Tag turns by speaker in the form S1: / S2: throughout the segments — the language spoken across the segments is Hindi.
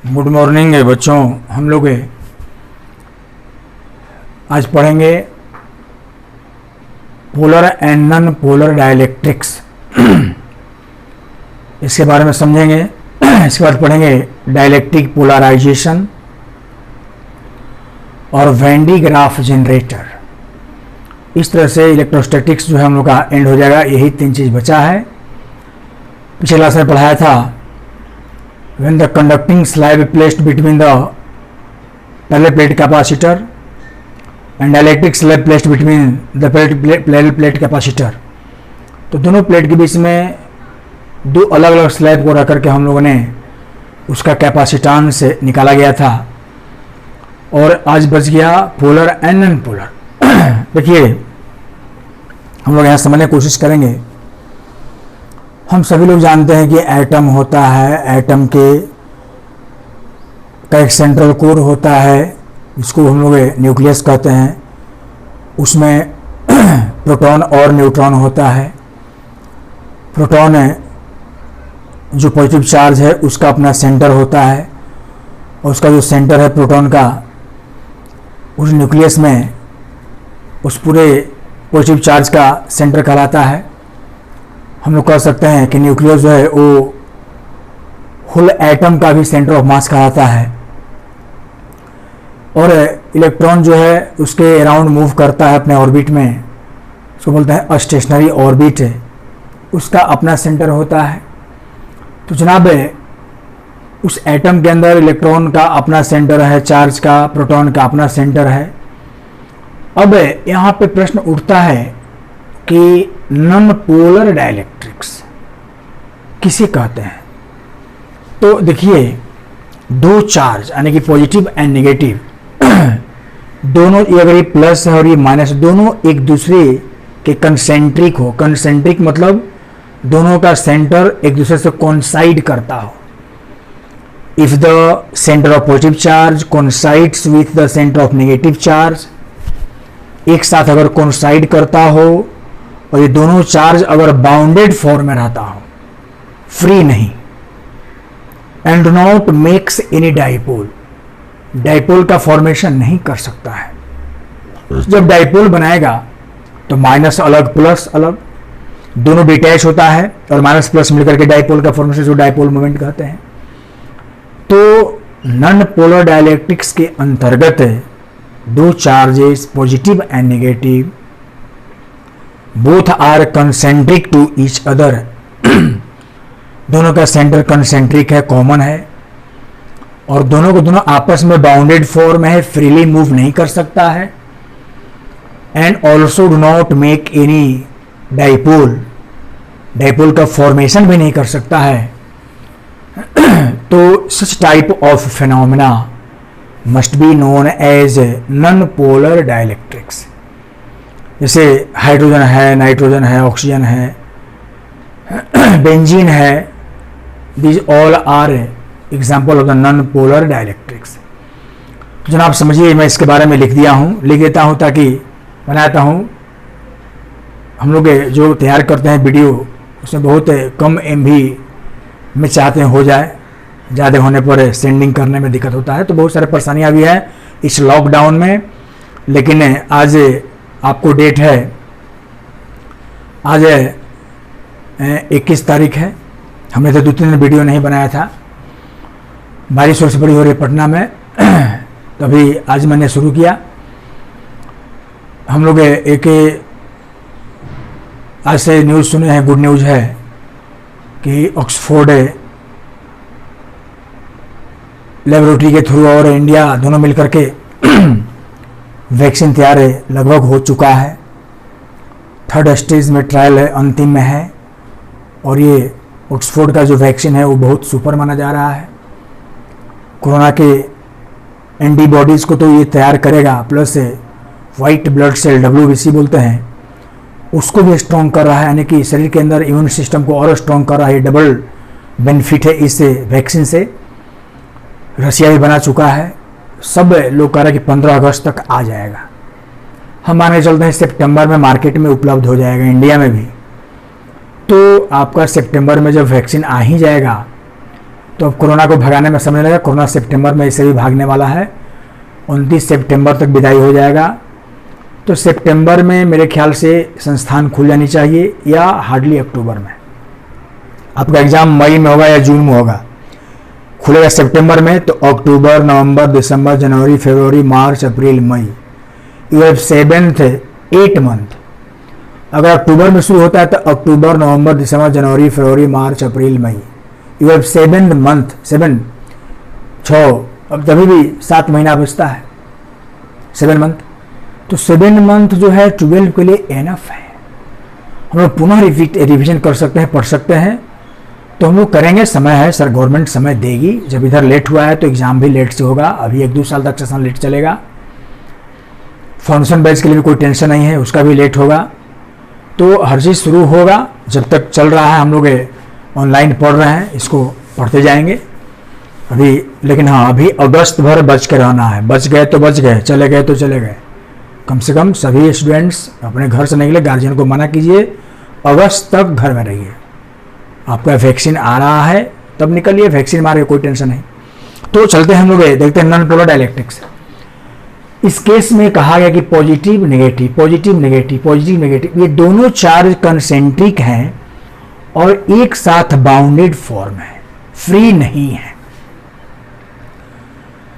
S1: गुड मॉर्निंग बच्चों। हम लोग आज पढ़ेंगे polar and non polar dielectrics. इसके बारे में समझेंगे। इसके बाद पढ़ेंगे डाइलेक्ट्रिक पोलराइजेशन और वेन डी ग्राफ जनरेटर। इस तरह से इलेक्ट्रोस्टैटिक्स जो है हम लोग का एंड हो जाएगा। यही 3 चीज़ बचा है। पिछले क्लास में पढ़ाया था when the conducting slab placed between the parallel plate capacitor and dielectric slab placed between the parallel plate capacitor। तो दोनों प्लेट के बीच में दो अलग अलग स्लैब को रख करके हम लोगों ने उसका कैपेसिटेंस निकाला गया था। और आज बच गया पोलर एंड नॉन पोलर। देखिए हम लोग यहाँ समझने की कोशिश करेंगे। हम सभी लोग जानते हैं कि एटम होता है, एटम का एक सेंट्रल कोर होता है जिसको हम लोग न्यूक्लियस कहते हैं। उसमें प्रोटॉन और न्यूट्रॉन होता है। प्रोटॉन जो पॉजिटिव चार्ज है उसका अपना सेंटर होता है और उसका जो सेंटर है प्रोटॉन का उस न्यूक्लियस में उस पूरे पॉजिटिव चार्ज का सेंटर कहलाता है। हम लोग कह सकते हैं कि न्यूक्लियस जो है वो होल एटम का भी सेंटर ऑफ मास कहलाता है। और इलेक्ट्रॉन जो है उसके अराउंड मूव करता है अपने ऑर्बिट में, उसको बोलते हैं स्टेशनरी ऑर्बिट। उसका अपना सेंटर होता है। तो जनाब उस एटम के अंदर इलेक्ट्रॉन का अपना सेंटर है, चार्ज का, प्रोटॉन का अपना सेंटर है। अब यहाँ पे प्रश्न उठता है कि नॉन पोलर डाइलेक्ट्रिक्स किसे कहते हैं। तो देखिए दो चार्ज यानी कि पॉजिटिव एंड नेगेटिव दोनों, अगर ये प्लस है और ये माइनस, दोनों एक दूसरे के कंसेंट्रिक हो। कंसेंट्रिक मतलब दोनों का सेंटर एक दूसरे से कोइंसाइड करता हो। If the centre of positive charge coincides with the centre of negative charge, एक साथ अगर कोइंसाइड करता हो और ये दोनों चार्ज अगर बाउंडेड फॉर्म में रहता हो, फ्री नहीं, and not makes any dipole, dipole का फॉर्मेशन नहीं कर सकता है। जब डाइपोल बनाएगा तो माइनस अलग प्लस अलग दोनों डिटैच होता है और माइनस प्लस मिलकर के डाइपोल का फॉर्मेशन जो डाइपोल मोमेंट कहते हैं। तो नॉन पोलर डाइलेक्ट्रिक्स के अंतर्गत दो charges positive and negative both are concentric to each other, दोनों का सेंटर कंसेंट्रिक है, कॉमन है, और दोनों को दोनों आपस में बाउंडेड फॉर्म है, फ्रीली मूव नहीं कर सकता है, and also do not make any dipole, dipole का फॉर्मेशन भी नहीं कर सकता है। तो such type of phenomena must be known as non polar dielectrics. जैसे हाइड्रोजन है, नाइट्रोजन है, ऑक्सीजन है, बेंजीन है, these all are example of the non polar dielectrics. तो जनाब समझिए, मैं इसके बारे में लिख देता हूँ ताकि बनाता हूँ। हम लोग जो तैयार करते हैं वीडियो उसमें बहुत कम MB में चाहते हैं हो जाए, ज़्यादा होने पर सेंडिंग करने में दिक्कत होता है। तो बहुत सारे परेशानियाँ भी हैं इस लॉकडाउन में। लेकिन आज आपको डेट है, आज 21 तारीख है। हमने तो 2-3 दिन वीडियो नहीं बनाया था, बारिश और से बड़ी हो रही है पटना में। तो अभी आज मैंने शुरू किया। हम लोग एक आज से न्यूज़ सुने हैं, गुड न्यूज़ है कि ऑक्सफोर्ड लेबोरेटरी के थ्रू और इंडिया दोनों मिलकर के वैक्सीन तैयार लगभग हो चुका है। 3rd स्टेज में ट्रायल है, अंतिम में है। और ये ऑक्सफोर्ड का जो वैक्सीन है वो बहुत सुपर माना जा रहा है। कोरोना के एंटीबॉडीज़ को तो ये तैयार करेगा, plus white blood cell WBC बोलते हैं उसको भी स्ट्रॉन्ग कर रहा है, यानी कि शरीर के अंदर इम्यून सिस्टम को और स्ट्रॉन्ग कर रहा है। डबल बेनिफिट है इस वैक्सीन से। रसिया भी बना चुका है। सब लोग कह रहे हैं कि 15 अगस्त तक आ जाएगा। हम माने चलते हैं सितंबर में मार्केट में उपलब्ध हो जाएगा, इंडिया में भी। तो आपका सितंबर में जब वैक्सीन आ ही जाएगा तो अब कोरोना को भगाने में समय लगा। कोरोना सितंबर में इसे भी भागने वाला है, 29 सितंबर तक विदाई हो जाएगा। तो सितंबर में मेरे ख्याल से संस्थान खुल जानी चाहिए, या हार्डली अक्टूबर में। आपका एग्ज़ाम मई में होगा या जून में होगा। खुलेगा सितंबर में, तो अक्टूबर, नवंबर, दिसंबर, जनवरी, फरवरी, मार्च, अप्रैल, मई, यू हैव 8 मंथ। अगर अक्टूबर में शुरू होता है तो अक्टूबर, नवंबर, दिसंबर, जनवरी, फरवरी, मार्च, अप्रैल, मई, यू हैव 7 मंथ, 7 6, अब तभी भी 7 महीना बचता है, 7 मंथ। तो 7 मंथ जो है 12 के लिए एनफ है। हम लोग पुनः रिविजन कर सकते हैं, पढ़ सकते हैं। तो हम लोग करेंगे, समय है सर, गवर्नमेंट समय देगी। जब इधर लेट हुआ है तो एग्ज़ाम भी लेट से होगा। अभी 1-2 साल तक सेशन लेट चलेगा। फाउंडेशन बैच के लिए भी कोई टेंशन नहीं है, उसका भी लेट होगा। तो हर चीज़ शुरू होगा, जब तक चल रहा है हम लोग ऑनलाइन पढ़ रहे हैं, इसको पढ़ते जाएंगे अभी। लेकिन हाँ, अभी अगस्त भर बच के रहना है। बच गए तो बच गए, चले गए तो चले गए। कम से कम सभी स्टूडेंट्स अपने घर से निकले, गार्जियन को मना कीजिए, अगस्त तक घर में रहिए। आपका वैक्सीन आ रहा है तब निकलिए, वैक्सीन मारे, कोई टेंशन नहीं। तो चलते हैं हम लोग देखते हैं नॉन पोलर डाइलेक्ट्रिक्स। इस केस में कहा गया कि positive negative, positive negative, positive negative, ये दोनों चार्ज कंसेंट्रिक हैं और एक साथ बाउंडेड फॉर्म है, फ्री नहीं है।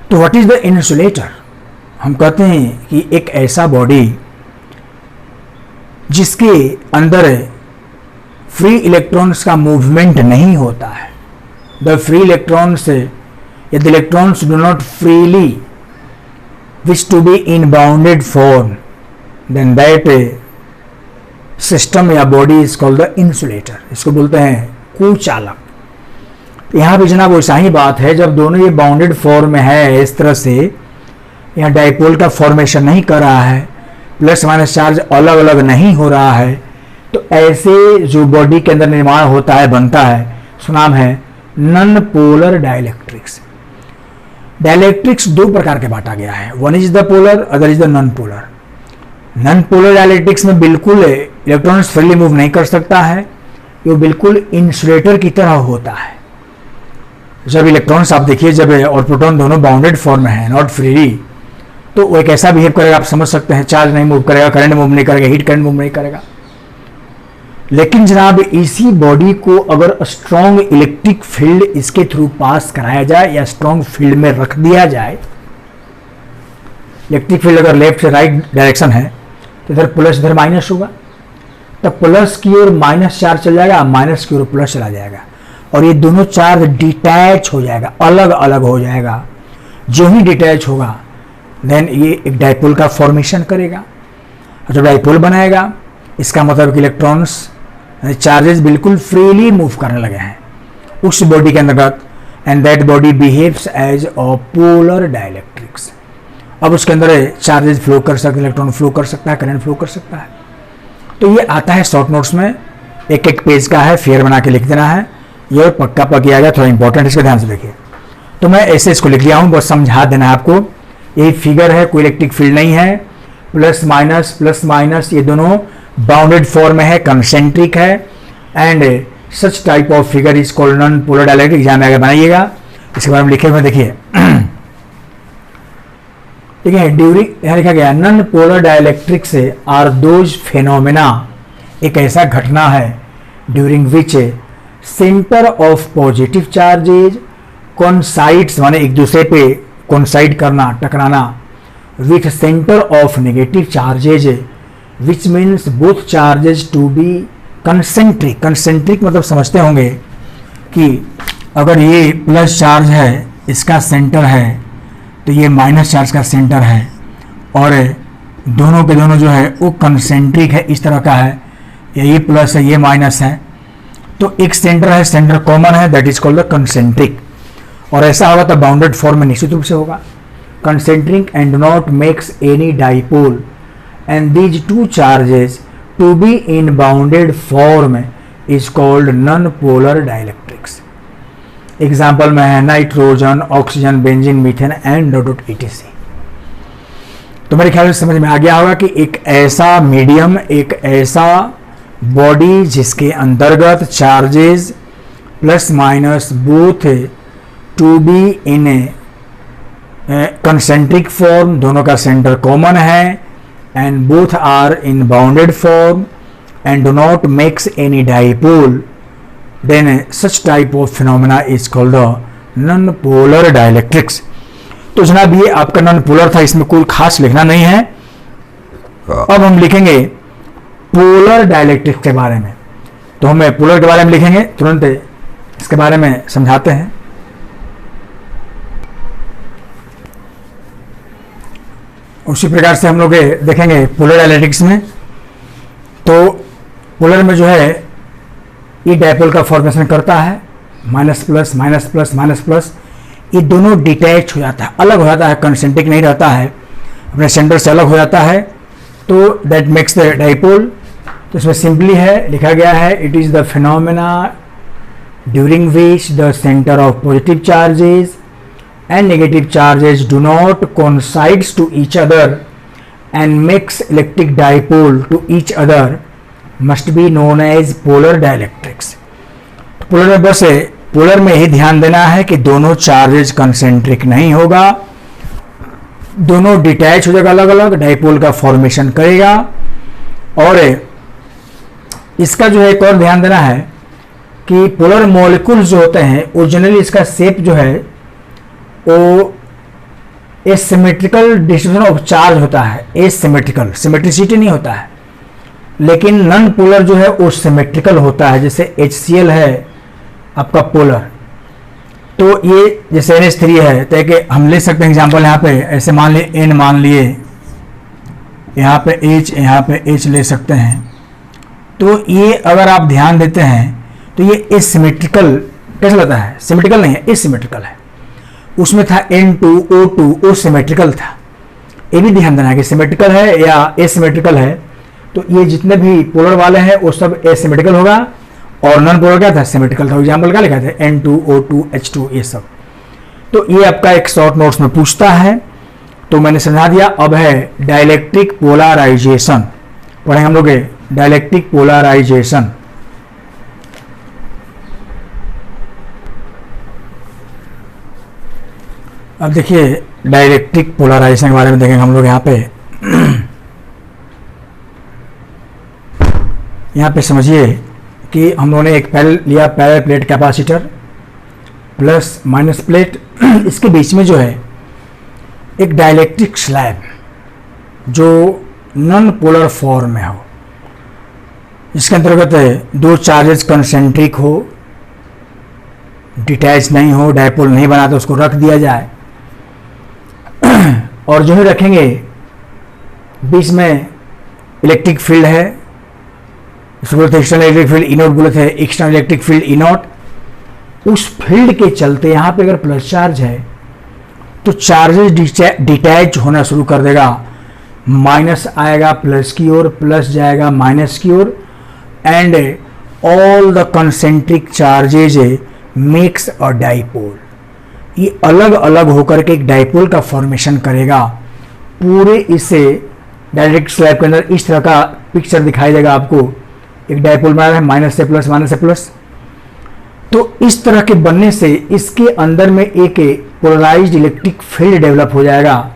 S1: तो व्हाट इज द इंसुलेटर? हम कहते हैं कि एक ऐसा बॉडी जिसके अंदर फ्री इलेक्ट्रॉन्स का मूवमेंट नहीं होता है। द फ्री इलेक्ट्रॉन्स, यदि electrons do not freely wish to be in bounded form, then that system या body is called the insulator. इसको बोलते हैं कुचालक। यहाँ भी जनाब वैसा ही बात है, जब दोनों ये बाउंडेड फॉर्म में है इस तरह से, यहाँ डाइपोल का फॉर्मेशन नहीं कर रहा है, प्लस माइनस चार्ज अलग अलग नहीं हो रहा है, तो ऐसे जो बॉडी के अंदर निर्माण होता है, बनता है, उसका नाम है नॉन पोलर डाइलेक्ट्रिक्स। डाइलेक्ट्रिक्स 2 प्रकार के बांटा गया है, one is the polar, other is the non polar. Non polar dielectrics में बिल्कुल इलेक्ट्रॉन्स फ्रीली मूव नहीं कर सकता है, ये बिल्कुल इंसुलेटर की तरह होता है। जब इलेक्ट्रॉन्स आप देखिए, जब और प्रोटॉन दोनों बाउंडेड फॉर्म में है, नॉट फ्रीली, तो वो एक ऐसा बिहेव करेगा, आप समझ सकते हैं, चार्ज नहीं मूव करेगा, करंट मूव नहीं करेगा, हीट करंट मूव नहीं करेगा। लेकिन जनाब इसी बॉडी को अगर स्ट्रॉन्ग इलेक्ट्रिक फील्ड इसके थ्रू पास कराया जाए या स्ट्रॉन्ग फील्ड में रख दिया जाए, इलेक्ट्रिक फील्ड अगर लेफ्ट से राइट डायरेक्शन है तो इधर प्लस इधर माइनस होगा, तब प्लस की ओर माइनस चार्ज चल जाएगा, माइनस की ओर प्लस चला जाएगा, और ये दोनों चार्ज डिटैच हो जाएगा, अलग अलग हो जाएगा। जो ही डिटैच होगा देन ये एक डाइपोल का फॉर्मेशन करेगा, और जब डाइपोल बनाएगा इसका मतलब कि इलेक्ट्रॉन्स चार्जेस बिल्कुल फ्रीली मूव करने लगे हैं उस बॉडी के अंतर्गत, and that body behaves as a polar dielectrics. अब उसके अंदर चार्जेस फ्लो कर सकते, इलेक्ट्रॉन फ्लो कर सकता है, करंट फ्लो कर सकता है। तो ये आता है शॉर्ट नोट्स में, एक एक पेज का है, फेयर बना के लिख देना है, ये पक्का किया गया, थोड़ा इंपॉर्टेंट, इसको ध्यान से देखिए। तो मैं ऐसे इसको लिख लिया हूँ, बस समझा देना है आपको। यही फिगर है, कोई इलेक्ट्रिक फील्ड नहीं है, प्लस माइनस ये दोनों बाउंडेड फॉर्म में है, कंसेंट्रिक है, and such type of figure is called non polar dielectric. Exam में अगर बनाइएगा इसके बारे में लिखे हुए देखिए, ठीक है। ड्यूरिंग यहाँ लिखा गया नॉन पोलर डाइलेक्ट्रिक से आर दोज फेनोमेना, एक ऐसा घटना है during which centre of positive charges coincides, माने एक दूसरे पे कॉन्साइड करना, टकराना, with centre of negative charges, which means both charges to be concentric. Concentric मतलब समझते होंगे कि अगर ये प्लस चार्ज है, इसका सेंटर है, तो ये माइनस चार्ज का सेंटर है, और दोनों के दोनों जो है वो कंसेंट्रिक है, इस तरह का है, ये प्लस है, ये माइनस है, तो एक सेंटर है, सेंटर कॉमन है, that is called the concentric. और ऐसा होगा तो बाउंडेड फॉर्म में निश्चित रूप से होगा, concentric and not makes any dipole, and these two charges to be in bounded form is called non polar dielectrics. Example में है nitrogen, oxygen, benzene, methane and dot etc। तो मेरे ख्याल से समझ में आ गया होगा कि एक ऐसा मीडियम, एक ऐसा बॉडी जिसके अंतर्गत charges plus minus both to be in a concentric form, दोनों का सेंटर कॉमन है, and both are in bounded form and do not makes any dipole, then such type of phenomena is called non polar dielectrics. तो जनाब ये आपका नॉन पोलर था, इसमें कोई खास लिखना नहीं है। अब हम लिखेंगे पोलर डाइलेक्ट्रिक्स के बारे में। तो हमें पोलर के बारे में लिखेंगे, तुरंत इसके बारे में समझाते हैं। उसी प्रकार से हम लोग देखेंगे पोलर डाइलेक्ट्रिक्स में। तो पोलर में जो है ये डायपोल का फॉर्मेशन करता है, minus plus minus plus minus plus, ये दोनों डिटैच हो जाता है, अलग हो जाता है, कंसेंट्रिक नहीं रहता है, अपने सेंटर से अलग हो जाता है। तो दैट मेक्स द डायपोल। तो इसमें सिंपली है लिखा गया है, it is the phenomena during which the centre of positive charges and negative charges do not coincide to each other and makes electric dipole to each other must be known as polar dielectrics। तो पोलर में बस पोलर में ही ध्यान देना है कि दोनों चार्जेस कंसेंट्रिक नहीं होगा, दोनों डिटैच हो जाएगा, अलग अलग डाइपोल का फॉर्मेशन करेगा। और इसका जो है एक और ध्यान देना है कि पोलर मॉलिक्यूल्स जो होते हैं वो जनरली इसका शेप जो है वो एसिमेट्रिकल डिस्ट्रीब्यूशन ऑफ चार्ज होता है, एसिमेट्रिकल, सिमेट्रिसिटी नहीं होता है। लेकिन नॉन पोलर जो है वो सिमेट्रिकल होता है, जैसे HCl है आपका पोलर। तो ये जैसे NH3 है, तो कि हम ले सकते हैं एग्जांपल यहाँ पे, ऐसे मान लिए N मान लिए, यहाँ पे H, यहाँ पे H ले सकते हैं। तो ये अगर आप ध्यान देते हैं तो ये एसिमेट्रिकल कैसे लगता है, सिमेट्रिकल नहीं है, एसिमेट्रिकल है। उसमें था N2O2, वो सिमेट्रिकल था। ये भी ध्यान देना है कि सिमेट्रिकल है या एसिमेट्रिकल है। तो ये जितने भी पोलर वाले हैं वो सब एसिमेट्रिकल होगा, और नॉन पोलर क्या था, सिमेट्रिकल था। एग्जाम्पल क्या लिखा था, N2O2 H2 ये सब। तो ये आपका एक शॉर्ट नोट्स में पूछता है, तो मैंने समझा दिया। अब है डाइलेक्ट्रिक पोलराइजेशन, पढ़ेंगे हम लोग डाइलेक्ट्रिक पोलराइजेशन। अब देखिए डाइलेक्ट्रिक पोलराइजेशन के बारे में देखेंगे हम लोग। यहाँ पे समझिए कि हम लोगों ने एक पैरेलल लिया, parallel plate capacitor plus minus plate, इसके बीच में जो है एक डाइलेक्ट्रिक स्लैब जो नॉन पोलर फॉर्म में हो, जिसके अंतर्गत दो चार्जेस कंसेंट्रिक हो, डिटैच नहीं हो, डायपोल नहीं बना, तो उसको रख दिया जाए। और जो है रखेंगे बीच में इलेक्ट्रिक फील्ड है, उसको बोलते हैं एक्सटर्नल इलेक्ट्रिक फील्ड, इनोट बोलते हैं एक्सटर्नल इलेक्ट्रिक फील्ड इनोट। उस फील्ड के चलते यहाँ पे अगर प्लस चार्ज है तो चार्जेस डिटैच होना शुरू कर देगा, माइनस आएगा प्लस की ओर, प्लस जाएगा माइनस की ओर, and all the concentric charges makes a dipole. ये अलग अलग होकर के एक डाइपोल का फॉर्मेशन करेगा। पूरे इसे डायरेक्ट स्लैब के अंदर इस तरह का पिक्चर दिखाई देगा आपको, एक डाइपोल बना है माइनस से प्लस, माइनस से प्लस। तो इस तरह के बनने से इसके अंदर में एक पोलराइज्ड इलेक्ट्रिक फील्ड डेवलप हो जाएगा,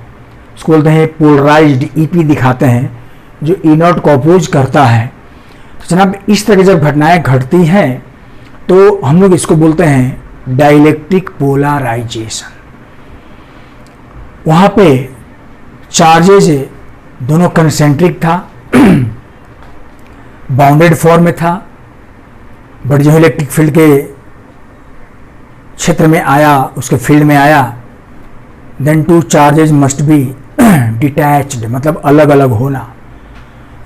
S1: उसको बोलते हैं पोलराइज्ड, ईपी दिखाते हैं, जो ई नॉट को अपोज करता है। तो जनाब इस तरह की जब घटनाएं घटती हैं तो हम लोग इसको बोलते हैं डाइलेक्ट्रिक पोलराइजेशन। वहाँ पे चार्जेज दोनों कंसेंट्रिक था, बाउंडेड फॉर्म में था, बट जो इलेक्ट्रिक फील्ड के क्षेत्र में आया, उसके फील्ड में आया, then two charges must be detached, मतलब अलग अलग होना।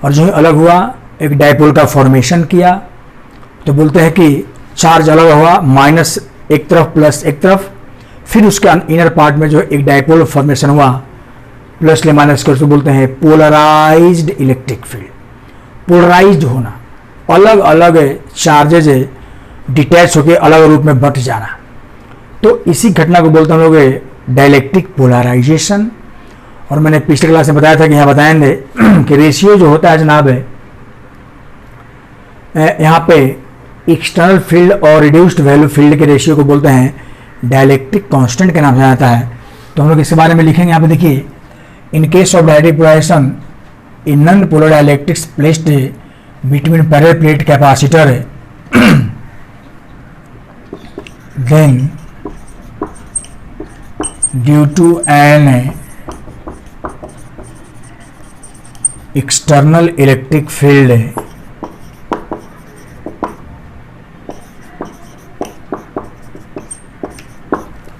S1: और जो अलग हुआ एक डाइपोल का फॉर्मेशन किया, तो बोलते हैं कि चार्ज अलग हुआ, माइनस एक तरफ प्लस एक तरफ, फिर उसके इनर पार्ट में जो एक डाइपोल फॉर्मेशन हुआ प्लस ले माइनस कर, तो बोलते हैं पोलराइज्ड इलेक्ट्रिक फील्ड। पोलराइज्ड होना, अलग अलग चार्जेज डिटैच होकर अलग रूप में बट जाना, तो इसी घटना को बोलते हैं हम लोग डाइलेक्ट्रिक पोलराइजेशन। और मैंने पिछले क्लास में बताया था कि यहाँ बताएंगे कि रेशियो जो होता है जनाब यहाँ पे एक्सटर्नल फील्ड और रिड्यूस्ड वैल्यू फील्ड के रेशियो को बोलते हैं डायलेक्ट्रिक कांस्टेंट के नाम से जाना जाता है। तो हम लोग इसके बारे में लिखेंगे। यहाँ पे देखिए, in case of direct polarization in non polar dielectrics placed between parallel plate capacitor then due to an external electric field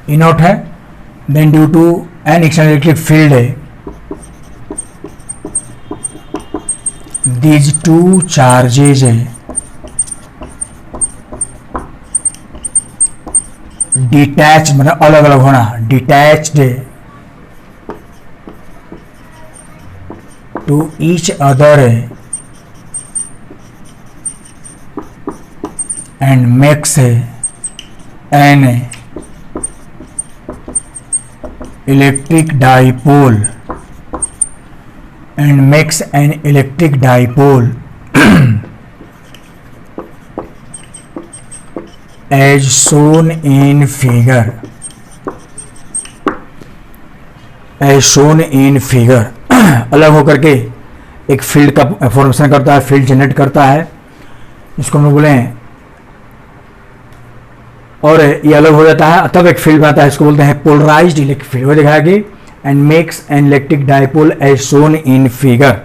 S1: E naught है, then due to an external electric field these two charges detach मतलब अलग अलग होना, detached to each other and makes an electric dipole as shown in figure अलग होकर के एक फील्ड का फॉर्मेशन करता है, फील्ड जनरेट करता है, इसको हम लोग बोले हैं, और ये अलग हो जाता है तब एक फील्ड बनाता है, इसको बोलते हैं पोलराइज्ड इलेक्ट्रिक फील्ड। वो दिखाया कि and makes an electric dipole as shown in figure.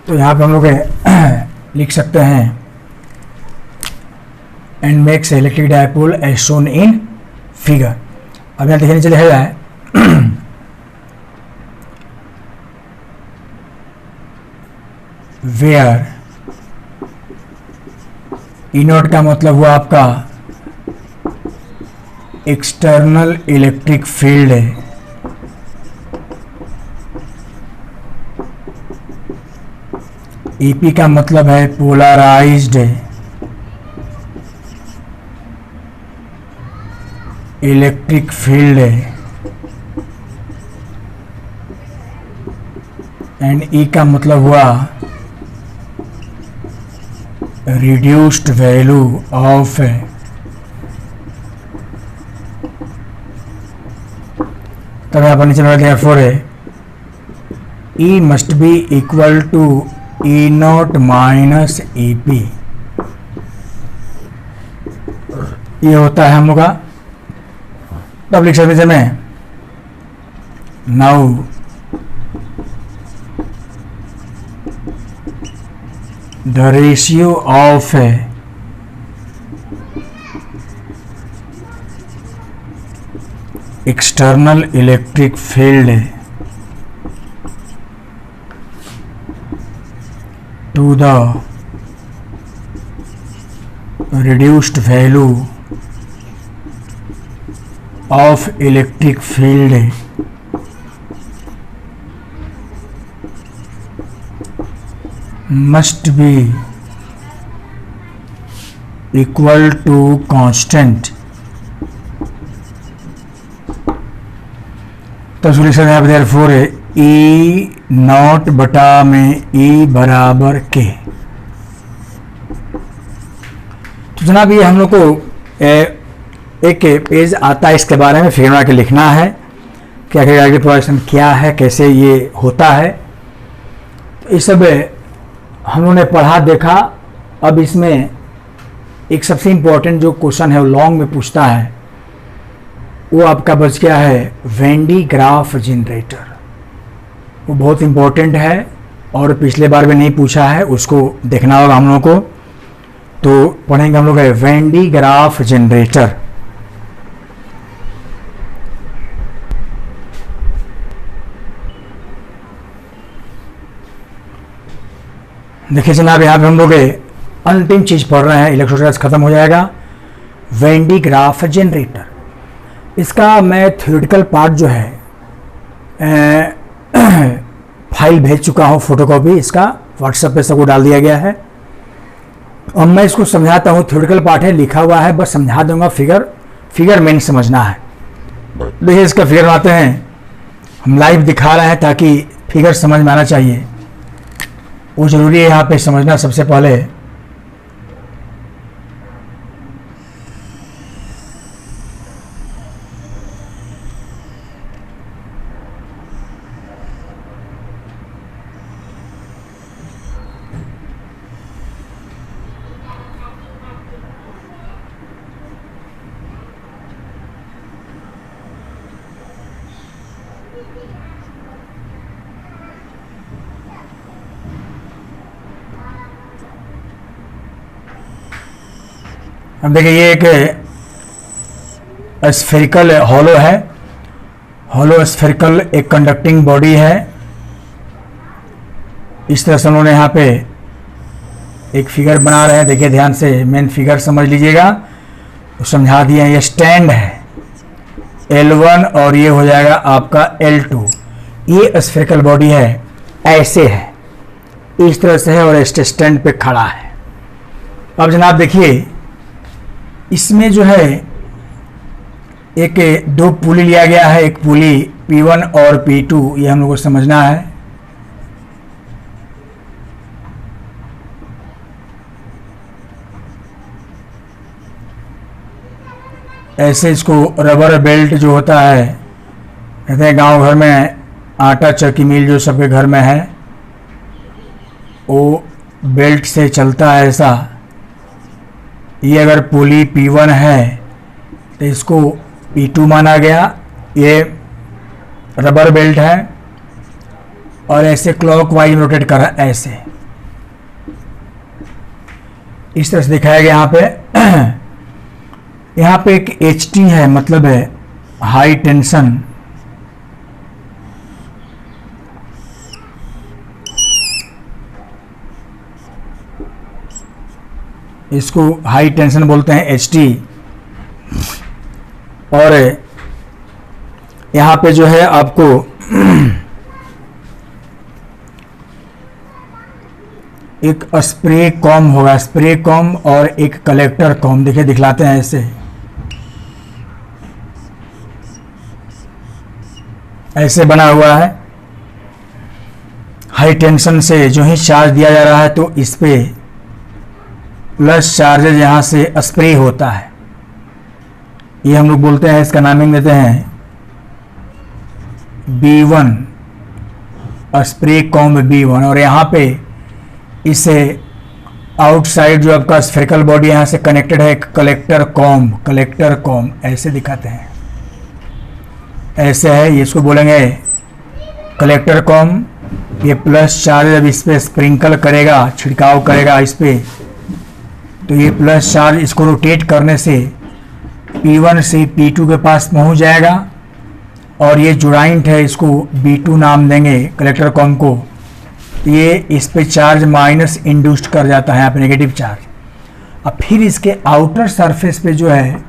S1: तो यहाँ पे हम लोग लिख सकते हैं and makes electric dipole as shown in figure. अब यहाँ देखने चले जाए वेयर ई नॉट का मतलब हुआ आपका एक्सटर्नल इलेक्ट्रिक फील्ड है, ईपी का मतलब है पोलराइज्ड इलेक्ट्रिक फील्ड एंड ई का मतलब हुआ रिड्यूस्ड वैल्यू ऑफ तब यहाँ पर नीचे therefore E must be equal to E nought minus E P. ये होता है हम लोग का, तब लिख सकते में now the ratio of external electric field to the reduced value of electric field must be equal to constant। तो सोल्यूशन यहाँ पर देयरफॉर ई नॉट बटा में ई बराबर के। तो जनाब ये हम लोग को एक पेज आता है, इसके बारे में फिगर बना के लिखना है कि आखिर डायरेक्ट पोलराइजेशन क्या है, कैसे ये होता है। तो इस सब हम लोगों ने पढ़ा देखा। अब इसमें एक सबसे इम्पोर्टेंट जो क्वेश्चन है वो लॉन्ग में पूछता है, वो आपका बच गया है वेन डी ग्राफ जनरेटर। वो बहुत इम्पोर्टेंट है और पिछले बार में नहीं पूछा है, उसको देखना होगा हम लोगों को। तो पढ़ेंगे हम लोग वेन डी ग्राफ जनरेटर। देखिए जनाब यहाँ पे हम लोग अंतिम चीज पढ़ रहे हैं, इलेक्ट्रोस्टैटिक्स खत्म हो जाएगा। वेन डी ग्राफ जनरेटर, इसका मैं थ्योरेटिकल पार्ट जो है फाइल भेज चुका हूँ, फोटोकॉपी इसका व्हाट्सएप पे सबको डाल दिया गया है। अब मैं इसको समझाता हूँ, थ्योरेटिकल पार्ट है, लिखा हुआ है, बस समझा दूंगा। फिगर मेन समझना है। देखिए इसका फिगर बनाते हैं, हम लाइव दिखा रहे हैं ताकि फिगर समझ में आना चाहिए। वो ज़रूरी है यहाँ पे समझना सबसे पहले। अब देखिए ये एक स्फेरिकल हॉलो है, हॉलो स्फेरिकल एक कंडक्टिंग बॉडी है। इस तरह से उन्होंने यहाँ पे एक फिगर बना रहे हैं, देखिए ध्यान से मेन फिगर समझ लीजिएगा, तो समझा दिया। ये स्टैंड है L1 और ये हो जाएगा आपका L2। ये स्फेरिकल बॉडी है, ऐसे है, इस तरह से है और स्टैंड पे खड़ा है। अब जनाब देखिए इसमें जो है एक दो पुली लिया गया है, एक पुली P1 और P2, ये हम लोग को समझना है। ऐसे इसको रबर बेल्ट जो होता है, कहते हैं गांव घर में आटा चक्की मिल जो सबके घर में है, वो बेल्ट से चलता है ऐसा। ये अगर पुली P1 है तो इसको P2 माना गया, ये रबर बेल्ट है और ऐसे क्लॉकवाइज रोटेट कर रहा है, ऐसे इस तरह से दिखाया गया यहाँ पे। यहाँ पे एक HT है, मतलब है हाई टेंशन। इसको हाई टेंशन बोलते हैं HT। और यहाँ पे जो है आपको एक स्प्रे कॉम होगा, स्प्रे कॉम और एक कलेक्टर कॉम। देखिए दिखलाते हैं ऐसे, ऐसे बना हुआ है। हाई टेंशन से जो ही चार्ज दिया जा रहा है तो इस पे प्लस चार्जेज यहाँ से स्प्रे होता है, ये हम लोग बोलते हैं, इसका नामिंग देते हैं B1, स्प्रे कॉम B1। और यहाँ पे इसे आउटसाइड जो आपका स्फेरिकल बॉडी यहाँ से कनेक्टेड है, कलेक्टर कॉम, कलेक्टर कॉम ऐसे दिखाते हैं, ऐसे है। ये इसको बोलेंगे कलेक्टर कॉम। ये प्लस चार्ज जब इस पर स्प्रिंकल करेगा, छिड़काव करेगा इस पर, तो ये प्लस चार्ज इसको रोटेट करने से P1 से P2 के पास पहुंच जाएगा और ये जुड़ाइंट है, इसको B2 नाम देंगे कलेक्टर कॉम को। ये इस पे चार्ज माइनस इंड्यूस्ड कर जाता है यहाँ पे, नेगेटिव चार्ज। अब फिर इसके आउटर सरफेस पे जो है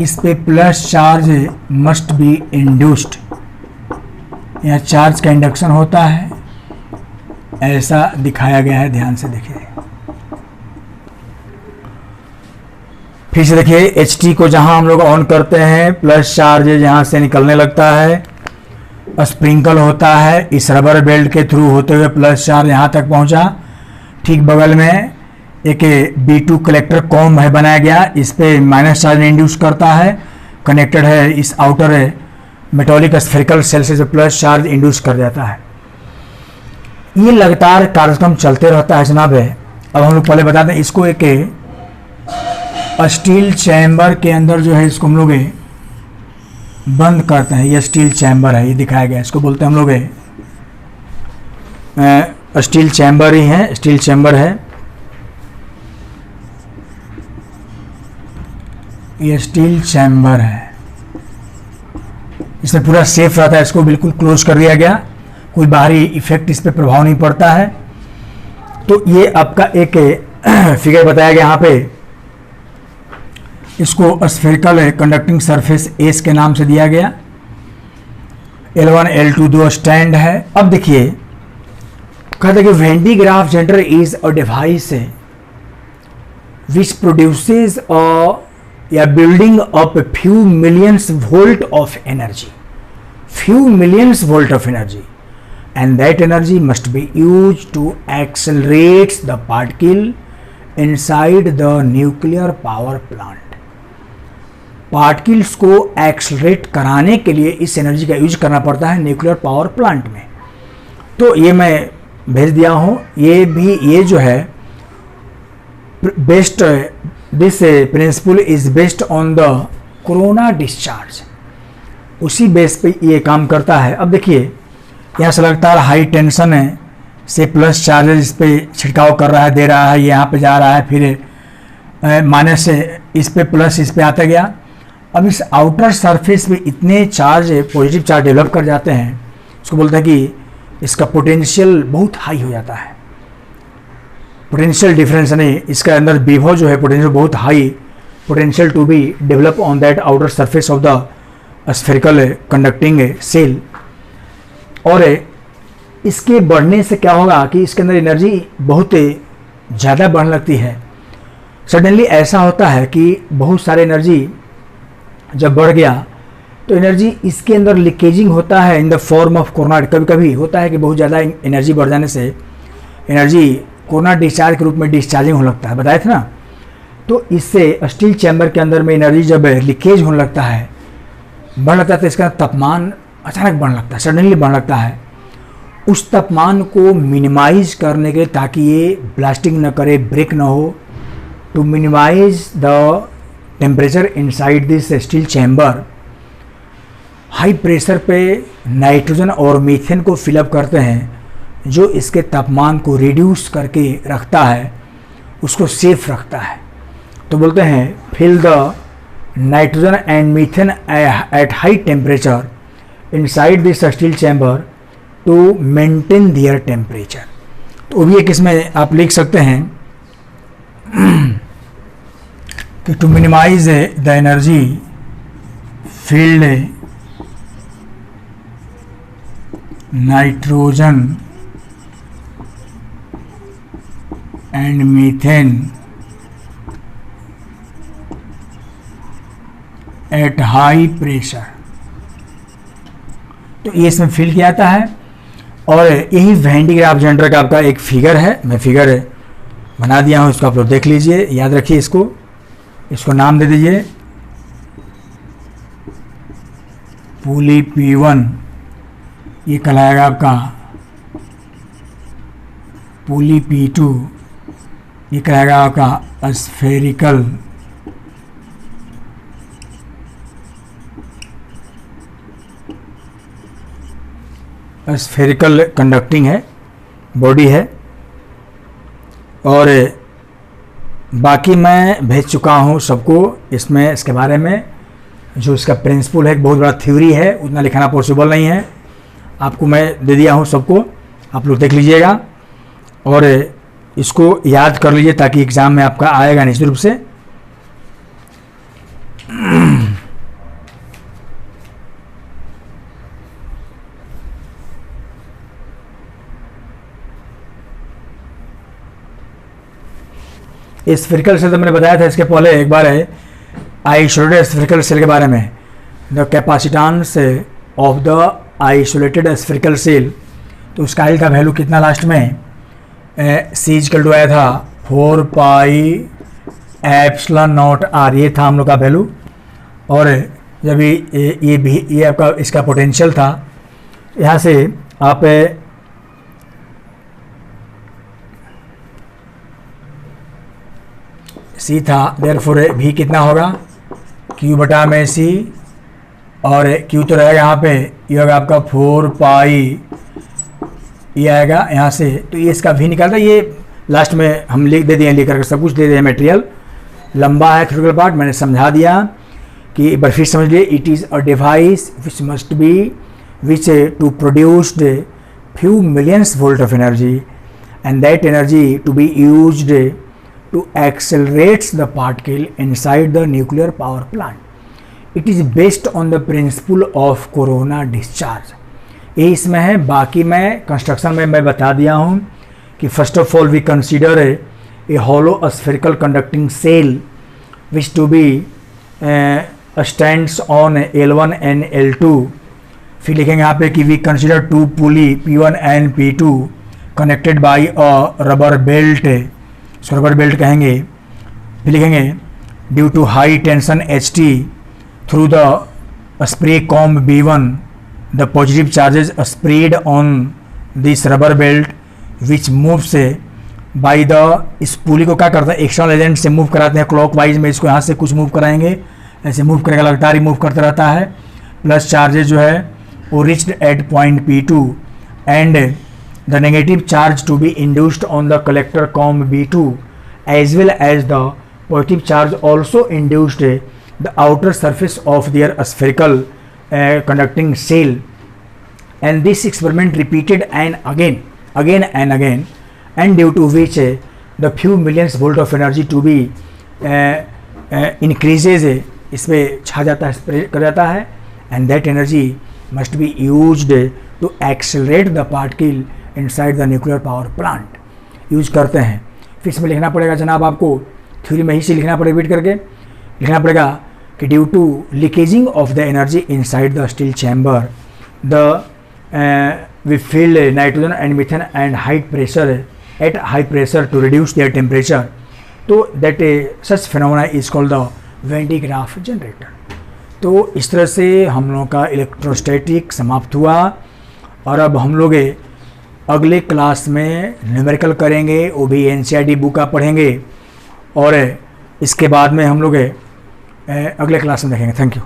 S1: इस पे plus charge must be induced, यहाँ चार्ज का इंडक्शन होता है, ऐसा दिखाया गया है, ध्यान से देखिए। फिर से देखिए HT को जहां हम लोग ऑन करते हैं, प्लस चार्ज यहाँ से निकलने लगता है, स्प्रिंकल होता है, इस रबर बेल्ट के थ्रू होते हुए प्लस चार्ज यहाँ तक पहुँचा। ठीक बगल में एक B2 कलेक्टर कॉम है बनाया गया, इस पे माइनस चार्ज इंड्यूस करता है, कनेक्टेड है इस आउटर मेटॉलिक स्फेरिकल सेल से, जो प्लस चार्ज इंड्यूस कर जाता है। ये लगातार कार्यक्रम चलते रहता है जनाब। अब हम लोग पहले बता दें, इसको एक स्टील चैम्बर के अंदर जो है इसको हम लोग बंद करते हैं। ये स्टील चैम्बर है, ये दिखाया गया, इसको बोलते हैं हम लोग स्टील चैम्बर ही है, स्टील चैम्बर है। ये स्टील चैम्बर है, इसमें पूरा सेफ रहता है, इसको बिल्कुल क्लोज कर दिया गया, कोई बाहरी इफेक्ट इस पर प्रभाव नहीं पड़ता है। तो ये आपका एक फिगर बताया गया यहाँ पे, इसको स्फेरिकल कंडक्टिंग सरफेस एस के नाम से दिया गया। L1 L2 दो स्टैंड है। अब देखिए कहते हैं कि Van de Graaff generator is a device which produces या building up few millions volt of energy, few millions volt of energy. and that energy must be used to accelerate the particle inside the nuclear power plant. Particles को एक्सलरेट कराने के लिए इस एनर्जी का यूज करना पड़ता है न्यूक्लियर पावर प्लांट में। तो ये मैं भेज दिया हूँ। ये जो है based, this principle is based on the corona discharge, उसी बेस पे ये काम करता है। अब देखिए यहाँ से लगातार हाई टेंशन है से प्लस चार्जेस इस पे छिड़काव कर रहा है, दे रहा है, यहाँ पे जा रहा है, फिर माइनस से इस पे प्लस इस पे आता गया। अब इस आउटर सरफेस में इतने चार्ज, पॉजिटिव चार्ज डेवलप कर जाते हैं, उसको बोलते हैं कि इसका पोटेंशियल बहुत हाई हो जाता है। पोटेंशियल डिफरेंस नहीं, इसके अंदर विभव जो है पोटेंशियल बहुत high, potential to be develop on that outer surface of the spherical conducting cell. और इसके बढ़ने से क्या होगा कि इसके अंदर एनर्जी बहुत ज़्यादा बढ़ने लगती है। सडनली ऐसा होता है कि बहुत सारे एनर्जी जब बढ़ गया तो एनर्जी इसके अंदर लीकेजिंग होता है in the form of corona. कभी कभी होता है कि बहुत ज़्यादा एनर्जी बढ़ जाने से एनर्जी कोरोना डिस्चार्ज के रूप में डिस्चार्जिंग होने लगता है, बताया था ना। तो इससे स्टील चैम्बर के अंदर में एनर्जी जब लीकेज होने लगता है, बढ़ लगता है, तो इसका तापमान अचानक बढ़ने लगता है, सडनली बढ़ने लगता है। उस तापमान को मिनिमाइज करने के, ताकि ये ब्लास्टिंग न करे, ब्रेक न हो, to minimize the temperature inside this steel chamber, high pressure पे नाइट्रोजन और मीथेन को फिलअप करते हैं, जो इसके तापमान को रिड्यूस करके रखता है, उसको सेफ रखता है। तो बोलते हैं fill the nitrogen and methane at high temperature inside this steel chamber to maintain their temperature. तो भी एक इसमें आप लिख सकते हैं कि to minimize the energy field nitrogen and methane at high pressure. तो ये इसमें फिल किया जाता है। और यही वेन डी ग्राफ जनरेटर का आपका एक फिगर है, मैं फिगर बना दिया हूँ, इसको आप लोग देख लीजिए, याद रखिए। इसको नाम दे दीजिए पुली P1, ये कहलाएगा आपका पुली P2, ये कहलाएगा आपका स्फेरिकल कंडक्टिंग है, बॉडी है। और बाकी मैं भेज चुका हूँ सबको इसमें, इसके बारे में जो इसका प्रिंसिपल है, एक बहुत बड़ा थ्योरी है, उतना लिखाना पॉसिबल नहीं है। आपको मैं दे दिया हूँ सबको, आप लोग देख लीजिएगा और इसको याद कर लीजिए, ताकि एग्ज़ाम में आपका आएगा निश्चित रूप से। इस स्फेरिकल सेल तो मैंने बताया था इसके पहले एक बार है, आइसोलेटेड स्फेरिकल सेल के बारे में। The capacitance of the isolated spherical shell, तो उसका एल का वैल्यू कितना लास्ट में सी इक्वल टू आया था 4 पाई एप्सिलॉन नॉट आर, ये था हम लोग का वैल्यू। और जब ये आपका इसका पोटेंशियल था, यहाँ से आप सी था, देयरफॉर भी कितना होगा क्यू बटा में सी, और क्यू तो रहेगा यहाँ पे, ये होगा आपका 4 पाई, ये आएगा यहाँ से। तो ये इसका भी निकालता है, ये लास्ट में हम लिख दे दिए, लिख करके सब कुछ दे दिए। मटेरियल लंबा है, क्रिटिकल पार्ट मैंने समझा दिया कि एक बार फिर समझ लिए। It is a device which must be which to produced few millions volt of energy, and that energy to be used to accelerate the particle inside the nuclear power plant. It is based on the principle of corona discharge. ये इसमें है। बाकी मैं कंस्ट्रक्शन में मैं बता दिया हूँ कि first of all we consider a hollow spherical conducting cell which to be stands on L1 and L2 फिर लिखेंगे यहाँ पे कि we consider two pulley P1 and P2 connected by a rubber belt, इसको रबर बेल्ट कहेंगे। फिर लिखेंगे due to high tension HT through the spray comb B1 the positive charges spread on this rubber belt which move से बाई द, इस पुली को क्या करता है, एक्सटर्नल एजेंट से मूव कराते हैं क्लॉकवाइज में, इसको यहाँ से कुछ मूव कराएंगे, ऐसे मूव करेगा, लगातार ही मूव करता रहता है। प्लस चार्जेस जो है वो reached at point P2 and the negative charge to be induced on the collector comb B2 as well as the positive charge also induced the outer surface of their spherical conducting cell, and this experiment repeated and again and again, and due to which the few millions volt of energy to be increases, इसमें छा जाता है, स्प्रेड कर जाता है, and that energy must be used to accelerate the particle inside the nuclear power plant, use करते हैं। फिर इसमें लिखना पड़ेगा जनाब, आपको थ्योरी में ही से लिखना पड़ेगा, रीड करके लिखना पड़ेगा कि due to leakaging of the energy inside the steel chamber the we filled nitrogen and methane and high pressure at high pressure to reduce their temperature, तो that such phenomena is called the Van de Graaff generator. तो इस तरह से हम लोगों का इलेक्ट्रोस्टैटिक समाप्त हुआ, और अब हम लोग अगले क्लास में न्यूमेरिकल करेंगे, वो भी NCERT बुक का पढ़ेंगे, और इसके बाद में हम लोग अगले क्लास में देखेंगे। Thank you.